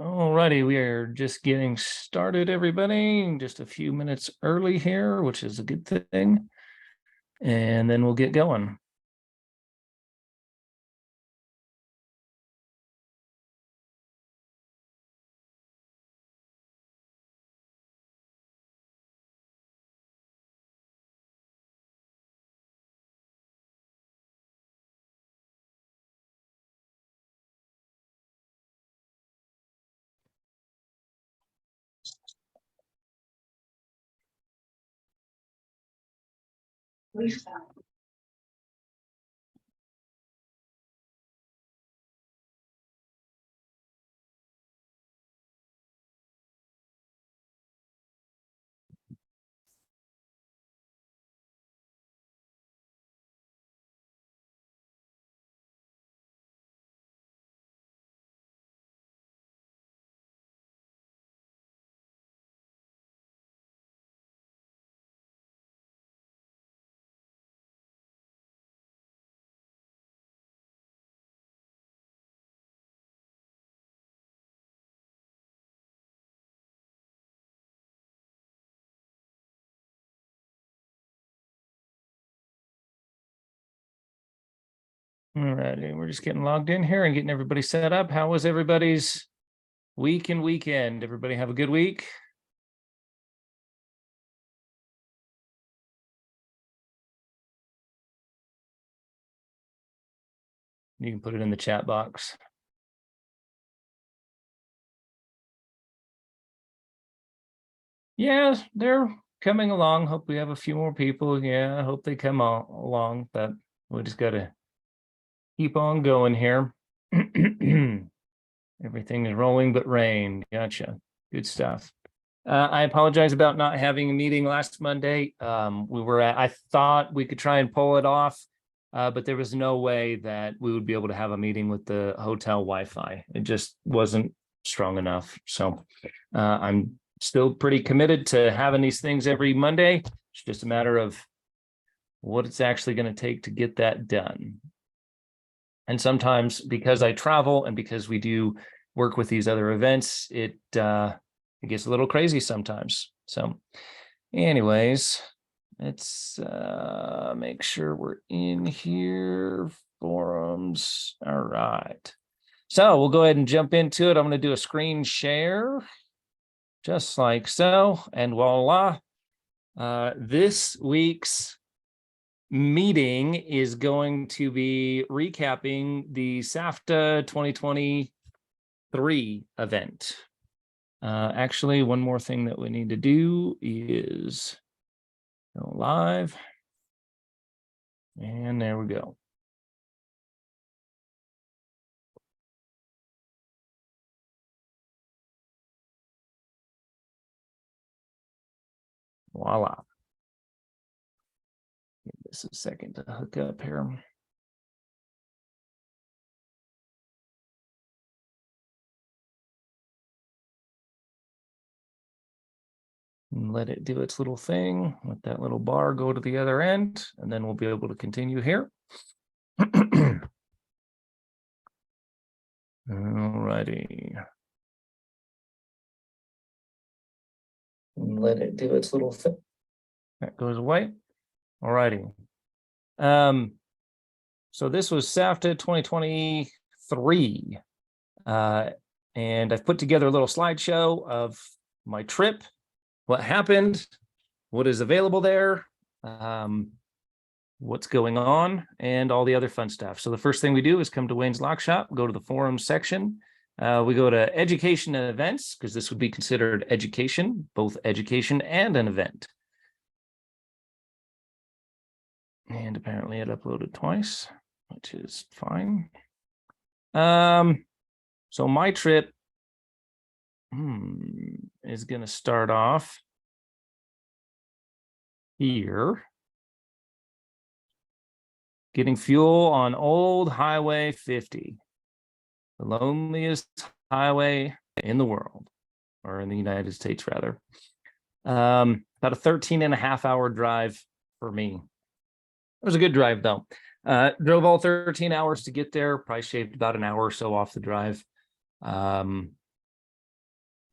Alrighty, we are just getting started, everybody. Just a few minutes early here, which is a good thing. And then we'll get going. Alrighty, we're just getting logged in here and getting everybody set up. How was everybody's week and weekend? Everybody have a good week? You can put it in the chat box. Yeah, they're coming along. Hope we have a few more people. Yeah, I hope they come along, but we just got to keep on going here. Everything is rolling but rain. Gotcha. Good stuff. I apologize about not having a meeting last Monday. I thought we could try and pull it off, but there was no way that we would be able to have a meeting with the hotel Wi-Fi. It just wasn't strong enough. So I'm still pretty committed to having these things every Monday. It's just a matter of what it's actually going to take to get that done. And sometimes because I travel and because we do work with these other events, it gets a little crazy sometimes. So anyways, let's make sure we're in here. Forums. All right. So we'll go ahead and jump into it. I'm going to do a screen share just like so. And voila. This week's meeting is going to be recapping the SAFTA 2023 event. Actually, one more thing that we need to do is go live. And there we go. Voila. Give this a second to hook up here. And let it do its little thing. Let that little bar go to the other end, and then we'll be able to continue here. Alrighty. And let it do its little thing. That goes away. Alrighty. So this was SAFTA 2023. And I've put together a little slideshow of my trip, what happened, what is available there, what's going on, and all the other fun stuff. So the first thing we do is come to Wayne's Lock Shop, go to the forums section. We go to education and events, because this would be considered education, both education and an event. And apparently it uploaded twice, which is fine. So my trip is going to start off here. Getting fuel on old Highway 50, the loneliest highway in the world, or in the United States, rather. About a 13.5-hour drive for me. It was a good drive, though. Drove all 13 hours to get there, probably shaved about an hour or so off the drive.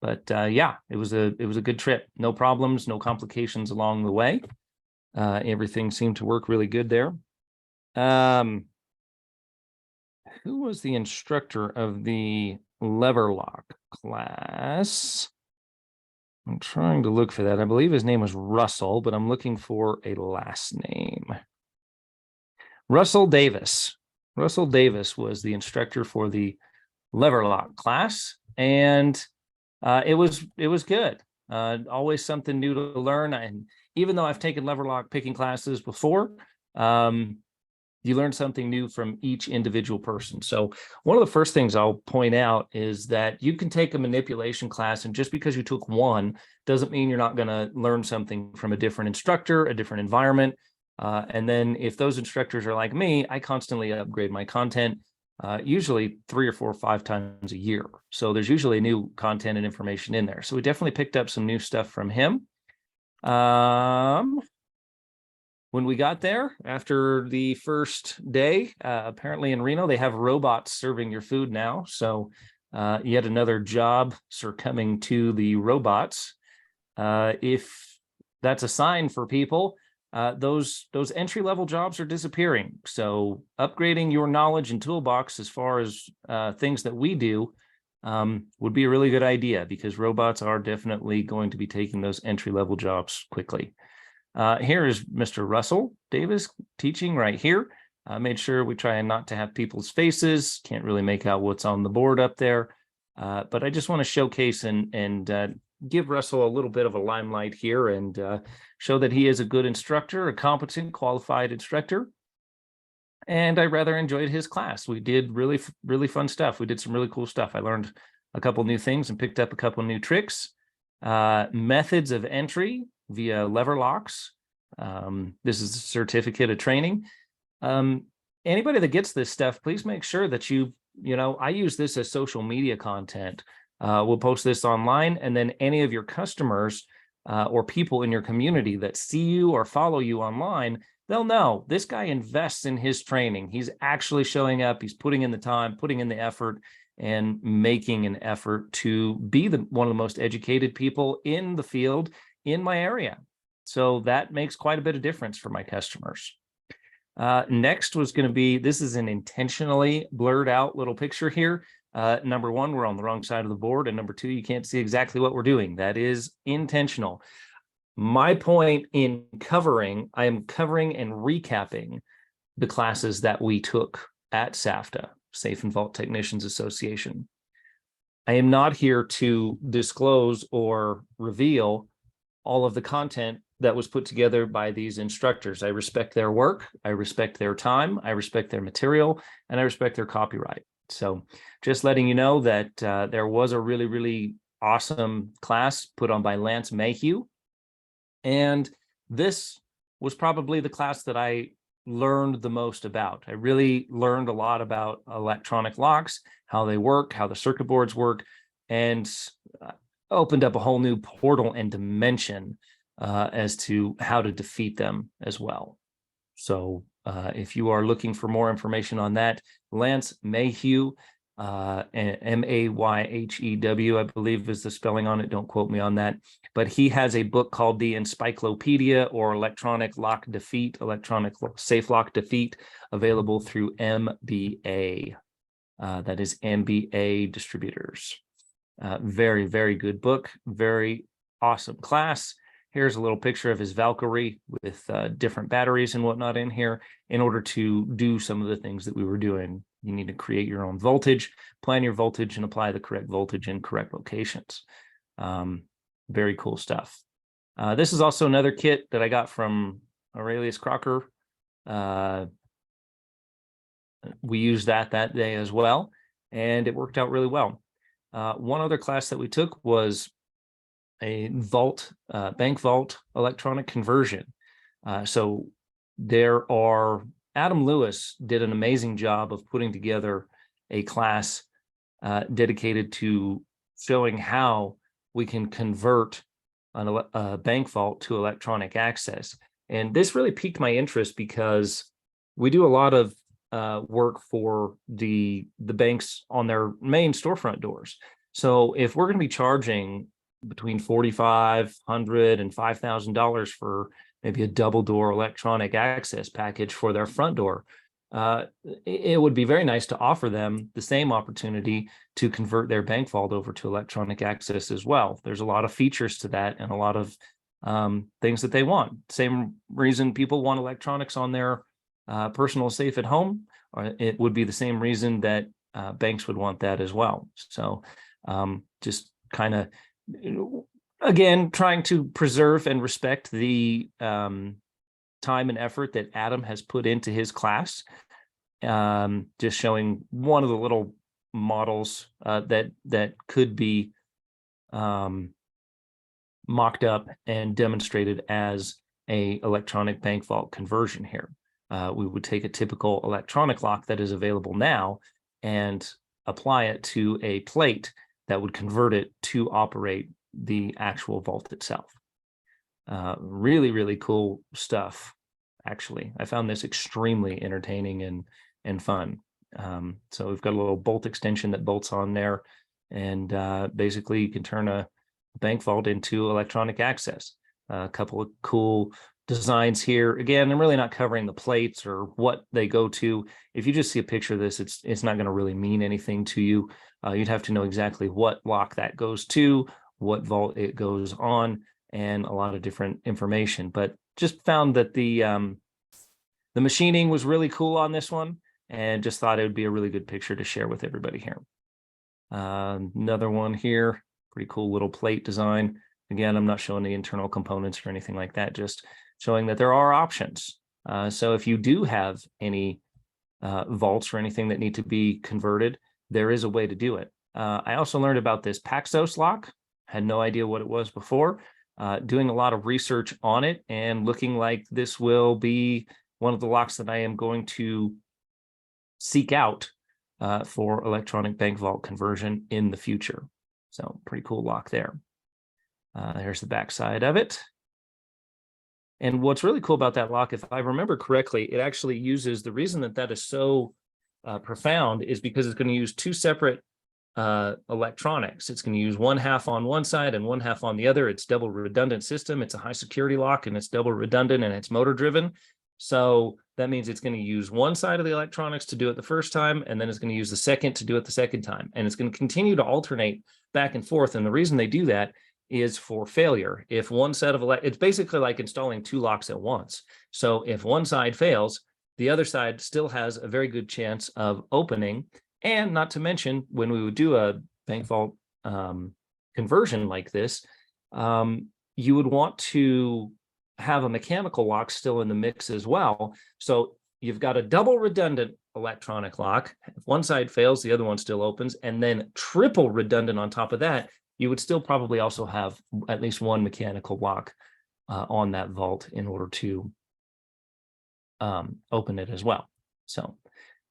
But yeah, it was a good trip. No problems, no complications along the way. Everything seemed to work really good there. Who was the instructor of the lever lock class? I'm trying to look for that. I believe his name was Russell, but I'm looking for a last name. Russell Davis. Russell Davis was the instructor for the lever lock class, and it was good. Always something new to learn. And even though I've taken lever lock picking classes before, you learn something new from each individual person. So one of the first things I'll point out is that you can take a manipulation class, and just because you took one doesn't mean you're not going to learn something from a different instructor, a different environment. And then if those instructors are like me, I constantly upgrade my content, usually 3 or 4 or 5 times a year. So there's usually new content and information in there. So we definitely picked up some new stuff from him. When we got there after the first day, apparently in Reno, they have robots serving your food now. So yet another job succumbing to the robots. If that's a sign for people, those entry-level jobs are disappearing. So upgrading your knowledge and toolbox as far as things that we do would be a really good idea, because robots are definitely going to be taking those entry-level jobs quickly. Here is Mr. Russell Davis teaching right here. I made sure we try not to have people's faces. Can't really make out what's on the board up there. But I just want to showcase and give Russell a little bit of a limelight here, and show that he is a good instructor, a competent, qualified instructor. And I rather enjoyed his class. We did really, really fun stuff. We did some really cool stuff. I learned a couple new things and picked up a couple new tricks. Methods of entry via lever locks. This is a certificate of training. Anybody that gets this stuff, please make sure that I use this as social media content. We'll post this online, and then any of your customers or people in your community that see you or follow you online, they'll know this guy invests in his training. He's actually showing up. He's putting in the time, putting in the effort, and making an effort to be one of the most educated people in the field in my area. So that makes quite a bit of difference for my customers. Next was going to be, this is an intentionally blurred out little picture here. Number one, we're on the wrong side of the board. And number two, you can't see exactly what we're doing. That is intentional. My point in I am covering and recapping the classes that we took at SAFTA, Safe and Vault Technicians Association. I am not here to disclose or reveal all of the content that was put together by these instructors. I respect their work, I respect their time, I respect their material, and I respect their copyright. So just letting you know that there was a really, really awesome class put on by Lance Mayhew. And this was probably the class that I learned the most about. I really learned a lot about electronic locks, how they work, how the circuit boards work, and opened up a whole new portal and dimension as to how to defeat them as well. So if you are looking for more information on that, Lance Mayhew, M-A-Y-H-E-W, I believe is the spelling on it. Don't quote me on that. But he has a book called The Encyclopedia or Electronic Lock Defeat, Electronic Safe Lock Defeat, available through MBA. That is MBA Distributors. Very, very good book. Very awesome class. Here's a little picture of his Valkyrie with different batteries and whatnot in here. In order to do some of the things that we were doing, you need to create your own voltage, plan your voltage, and apply the correct voltage in correct locations. Very cool stuff. This is also another kit that I got from Aurelius Crocker. We used that day as well, and it worked out really well. One other class that we took was a bank vault electronic conversion. So Adam Lewis did an amazing job of putting together a class dedicated to showing how we can convert a bank vault to electronic access. And this really piqued my interest because we do a lot of work for the banks on their main storefront doors. So if we're going to be charging between $4,500 and $5,000 for maybe a double door electronic access package for their front door, it would be very nice to offer them the same opportunity to convert their bank vault over to electronic access as well. There's a lot of features to that and a lot of things that they want. Same reason people want electronics on their personal safe at home, or it would be the same reason that banks would want that as well. So just kind of, again, trying to preserve and respect the time and effort that Adam has put into his class. Just showing one of the little models that could be mocked up and demonstrated as a electronic bank vault conversion here. We would take a typical electronic lock that is available now and apply it to a plate that would convert it to operate the actual vault itself. Really, really cool stuff, actually. I found this extremely entertaining and fun. So we've got a little bolt extension that bolts on there, and basically you can turn a bank vault into electronic access. A couple of cool designs here. Again, I'm really not covering the plates or what they go to. If you just see a picture of this, it's not going to really mean anything to you. You'd have to know exactly what lock that goes to, what vault it goes on, and a lot of different information. But just found that the machining was really cool on this one, and just thought it would be a really good picture to share with everybody here. Another one here, pretty cool little plate design. Again, I'm not showing the internal components or anything like that, just showing that there are options. So if you do have any vaults or anything that need to be converted, there is a way to do it. I also learned about this Paxos lock. Had no idea what it was before. Doing a lot of research on it and looking like this will be one of the locks that I am going to seek out for electronic bank vault conversion in the future. So pretty cool lock there. Here's the back side of it. And what's really cool about that lock, if I remember correctly, it actually uses, the reason that that is so profound is because it's going to use two separate electronics. It's going to use one half on one side and one half on the other. It's double redundant system. It's a high security lock, and it's double redundant, and it's motor driven. So that means it's going to use one side of the electronics to do it the first time, and then it's going to use the second to do it the second time. And it's going to continue to alternate back and forth. And the reason they do that is for failure. If one set of it's basically like installing two locks at once. So if one side fails, the other side still has a very good chance of opening. And not to mention, when we would do a bank vault conversion like this, you would want to have a mechanical lock still in the mix as well. So you've got a double redundant electronic lock. If one side fails, the other one still opens, and then triple redundant on top of that, you would still probably also have at least one mechanical lock on that vault in order to open it as well. So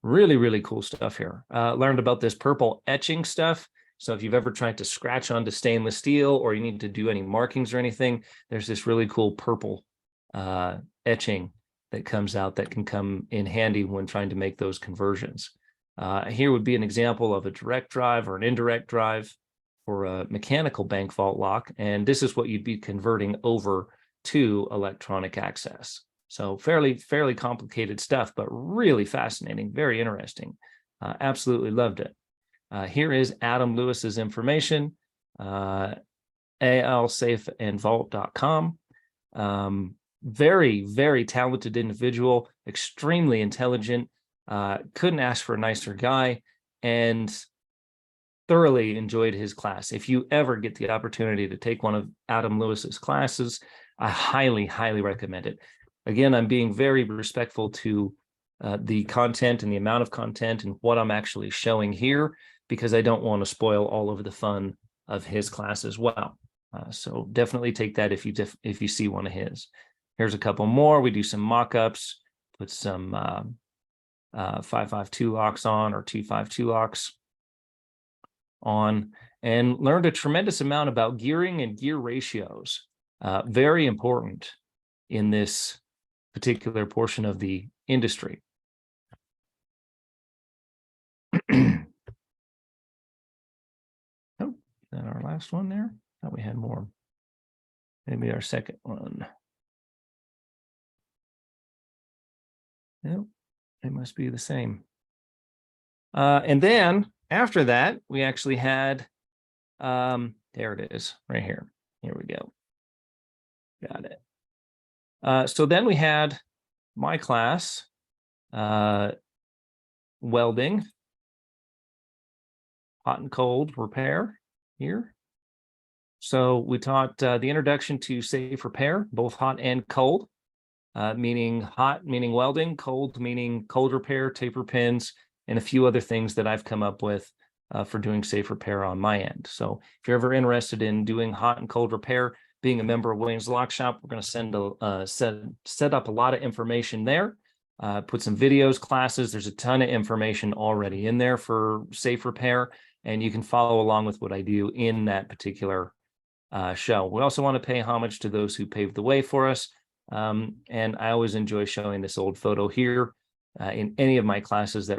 really, really cool stuff here. Learned about this purple etching stuff. So if you've ever tried to scratch onto stainless steel, or you need to do any markings or anything, there's this really cool purple etching that comes out that can come in handy when trying to make those conversions. Here would be an example of a direct drive or an indirect drive for a mechanical bank vault lock. And this is what you'd be converting over to electronic access. So fairly complicated stuff, but really fascinating, very interesting. Absolutely loved it. Here is Adam Lewis's information, alsafeandvault.com. Very, very talented individual, extremely intelligent, couldn't ask for a nicer guy, and thoroughly enjoyed his class. If you ever get the opportunity to take one of Adam Lewis's classes, I highly, highly recommend it. Again, I'm being very respectful to the content and the amount of content and what I'm actually showing here, because I don't want to spoil all of the fun of his class as well. So definitely take that if you see one of his. Here's a couple more. We do some mock-ups, put some 552 locks on, or 252 locks on, and learned a tremendous amount about gearing and gear ratios. Very important in this particular portion of the industry. Oh, that our last one there? Thought we had more. Maybe our second one. Yep, it must be the same. And then after that, we actually had, there it is, right here. Here we go. Got it. So then we had my class, welding, hot and cold repair here. So we taught the introduction to safe repair, both hot and cold, meaning hot, meaning welding, cold, meaning cold repair, taper pins, and a few other things that I've come up with for doing safe repair on my end. So if you're ever interested in doing hot and cold repair, being a member of Williams Lock Shop, we're going to set up a lot of information there. Put some videos, classes. There's a ton of information already in there for safe repair, and you can follow along with what I do in that particular show. We also want to pay homage to those who paved the way for us. And I always enjoy showing this old photo here in any of my classes that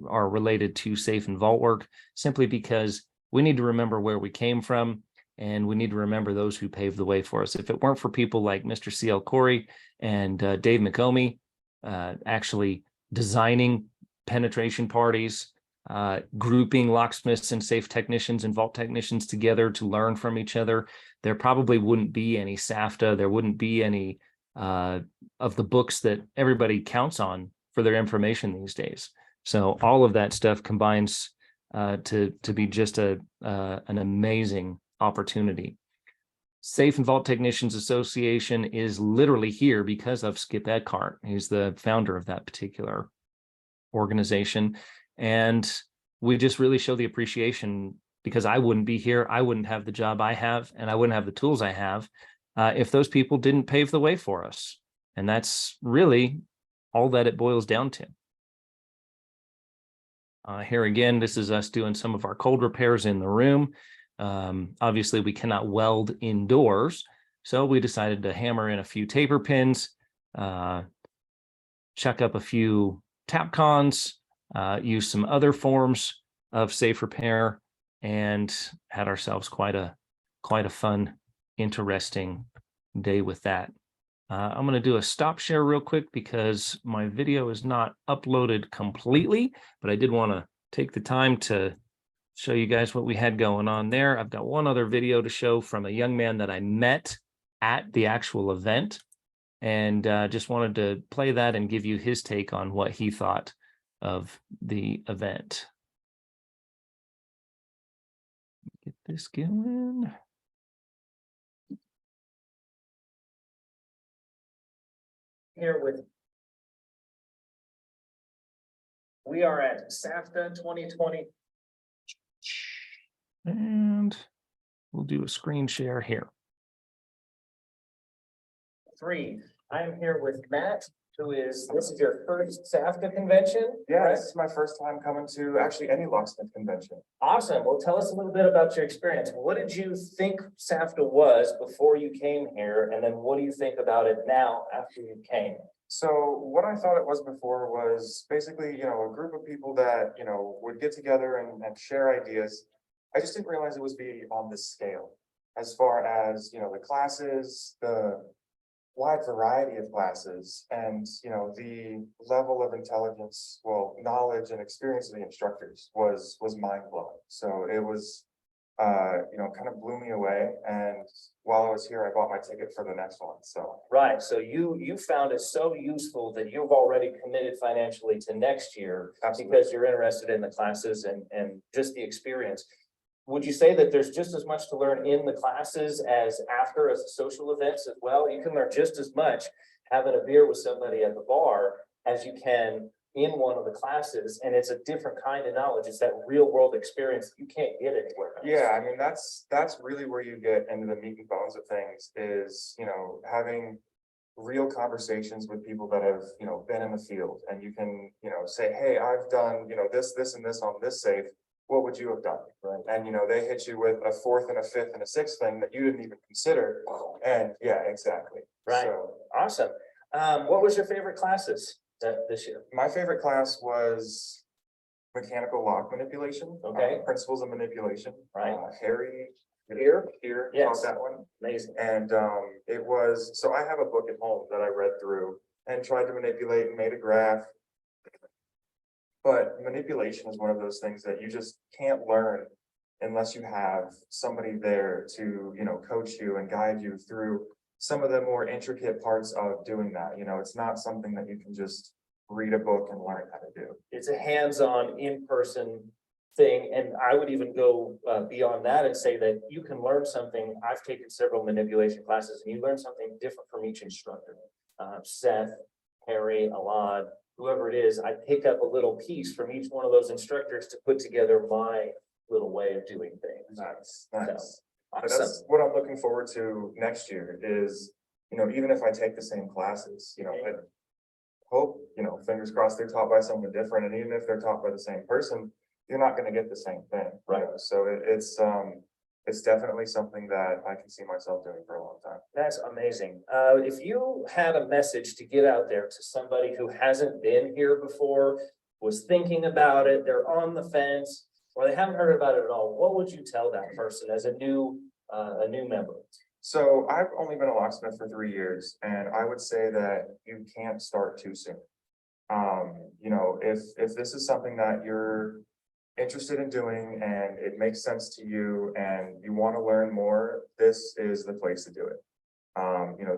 are related to safe and vault work, simply because we need to remember where we came from, and we need to remember those who paved the way for us. If it weren't for people like Mr. C.L. Corey and Dave McComey, actually designing penetration parties, grouping locksmiths and safe technicians and vault technicians together to learn from each other, there probably wouldn't be any SAFTA. There wouldn't be any of the books that everybody counts on for their information these days. So all of that stuff combines to be just an amazing opportunity. Safe and Vault Technicians Association is literally here because of Skip Eckhart. He's the founder of that particular organization. And we just really show the appreciation, because I wouldn't be here. I wouldn't have the job I have, and I wouldn't have the tools I have if those people didn't pave the way for us. And that's really all that it boils down to. Here again, this is us doing some of our cold repairs in the room. Obviously, we cannot weld indoors, so we decided to hammer in a few taper pins, chuck up a few tapcons, use some other forms of safe repair, and had ourselves quite a fun, interesting day with that. I'm going to do a stop share real quick because my video is not uploaded completely, but I did want to take the time to show you guys what we had going on there. I've got one other video to show from a young man that I met at the actual event, and just wanted to play that and give you his take on what he thought of the event. Get this going. Here with, we are at SAFTA 2020, and we'll do a screen share here. I'm here with Matt, this is your first SAFTA convention? Yeah, correct? This is my first time coming to actually any locksmith convention. Awesome. Well, tell us a little bit about your experience. What did you think SAFTA was before you came here? And then what do you think about it now after you came? So what I thought it was before was basically, a group of people that, would get together and share ideas. I just didn't realize it was be on this scale as far as, the classes, the wide variety of classes, and the level of intelligence, knowledge and experience of the instructors was mind-blowing. So it was kind of blew me away, and while I was here I bought my ticket for the next one. So right, so you found it so useful that you've already committed financially to next year. Absolutely. Because you're interested in the classes and just the experience. Would you say that there's just as much to learn in the classes as after, as the social events as well? You can learn just as much having a beer with somebody at the bar as you can in one of the classes, and it's a different kind of knowledge. It's that real world experience that you can't get anywhere else. Yeah, I mean, that's really where you get into the meat and bones of things, is having real conversations with people that have been in the field, and you can say, hey, I've done this and this on this safe. What would you have done? Right. And they hit you with a fourth and a fifth and a sixth thing that you didn't even consider. And yeah, exactly. Right. So awesome. What was your favorite classes this year? My favorite class was mechanical lock manipulation. Okay. Principles of manipulation. Right. Harry here Yes. taught that one. Amazing. And it was, so I have a book at home that I read through and tried to manipulate and made a graph. But manipulation is one of those things that you just can't learn unless you have somebody there to, coach you and guide you through some of the more intricate parts of doing that. It's not something that you can just read a book and learn how to do. It's a hands-on, in-person thing, and I would even go beyond that and say that you can learn something. I've taken several manipulation classes, and you learn something different from each instructor. Seth, Harry, Alad, whoever it is, I pick up a little piece from each one of those instructors to put together my little way of doing things. Nice. So, But awesome. that's what I'm looking forward to next year is, even if I take the same classes, I hope, fingers crossed they're taught by someone different. And even if they're taught by the same person, you're not going to get the same thing. Right. So it's definitely something that I can see myself doing for a long time. That's amazing. If you had a message to get out there to somebody who hasn't been here before, was thinking about it, they're on the fence, or they haven't heard about it at all, what would you tell that person as a new member? So I've only been a locksmith for 3 years, and I would say that you can't start too soon. If this is something that you're interested in doing and it makes sense to you and you want to learn more, this is the place to do it.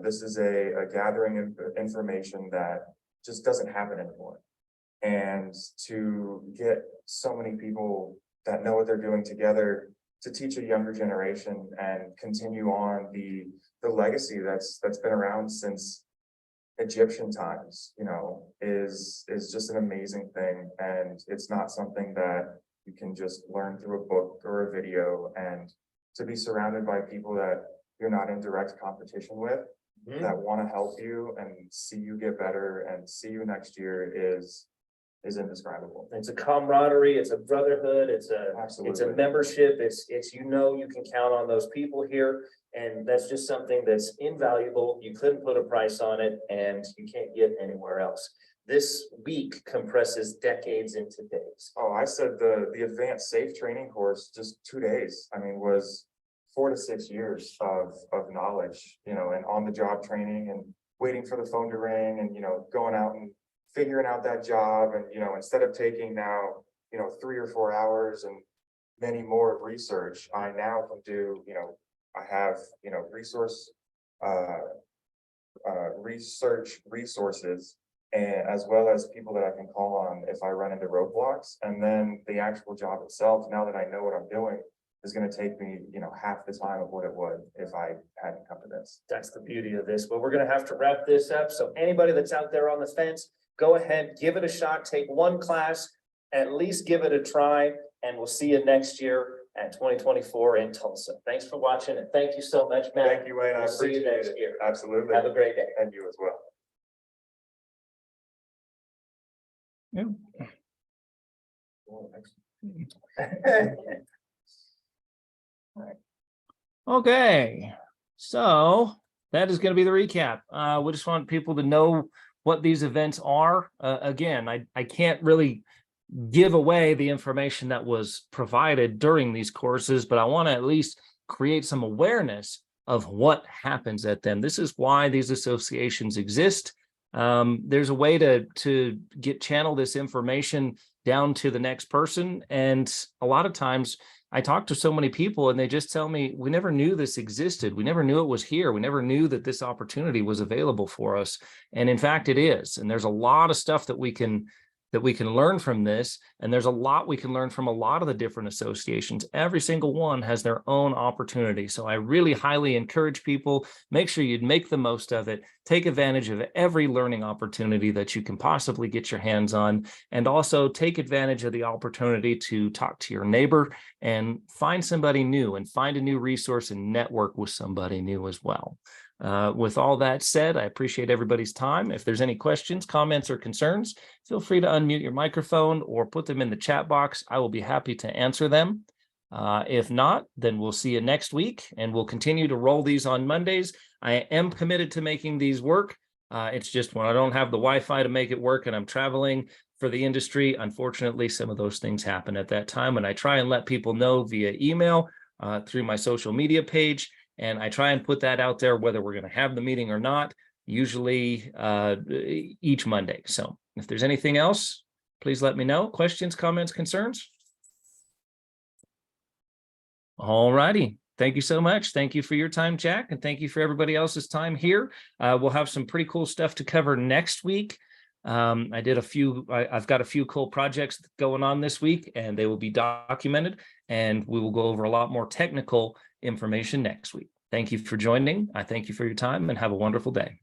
This is a gathering of information that just doesn't happen anymore. And to get so many people that know what they're doing together to teach a younger generation and continue on the legacy that's been around since Egyptian times, is just an amazing thing. And it's not something that you can just learn through a book or a video, and to be surrounded by people that you're not in direct competition with, that want to help you and see you get better and see you next year is indescribable. It's a camaraderie, it's a brotherhood, it's a Absolutely. membership, it's you can count on those people here. And that's just something that's invaluable. You couldn't put a price on it, and you can't get anywhere else. This week compresses decades into days. Oh, I said the advanced safe training course, just 2 days, was 4 to 6 years of knowledge, and on the job training and waiting for the phone to ring and, going out and figuring out that job. And, instead of taking now, 3 or 4 hours and many more of research, I now can do, I have, research resources, and as well as people that I can call on if I run into roadblocks. And then the actual job itself, now that I know what I'm doing, is going to take me, half the time of what it would if I hadn't come to this. That's the beauty of this. But we're going to have to wrap this up. So anybody that's out there on the fence, go ahead, give it a shot, take one class, at least give it a try, and we'll see you next year at 2024 in Tulsa. Thanks for watching, and thank you so much, Matt. Thank you, Wayne. I We'll see you appreciate next it. year. Absolutely. Have a great day. And you as well. Okay, so that is going to be the recap. We just want people to know what these events are. Again, I can't really give away the information that was provided during these courses, but I want to at least create some awareness of what happens at them. This is why these associations exist. There's a way to channel this information down to the next person. And a lot of times I talk to so many people and they just tell me, we never knew this existed. We never knew it was here. We never knew that this opportunity was available for us. And in fact, it is. And there's a lot of stuff that we can learn from this. And there's a lot we can learn from a lot of the different associations. Every single one has their own opportunity. So I really highly encourage people, make sure you'd make the most of it. Take advantage of every learning opportunity that you can possibly get your hands on. And also take advantage of the opportunity to talk to your neighbor and find somebody new and find a new resource and network with somebody new as well. With all that said, I appreciate everybody's time. If there's any questions, comments, or concerns, feel free to unmute your microphone or put them in the chat box. I will be happy to answer them. If not, then we'll see you next week, and we'll continue to roll these on Mondays. I am committed to making these work. It's just when I don't have the Wi-Fi to make it work and I'm traveling, for the industry. Unfortunately, some of those things happen at that time, and I try and let people know via email, through my social media page, and I try and put that out there whether we're going to have the meeting or not, usually each Monday. So if there's anything else, please let me know. Questions, comments, concerns? All righty. Thank you so much. Thank you for your time, Jack, and thank you for everybody else's time here. We'll have some pretty cool stuff to cover next week. I've got a few cool projects going on this week, and they will be documented, and we will go over a lot more technical information next week. Thank you for joining. I thank you for your time, and have a wonderful day.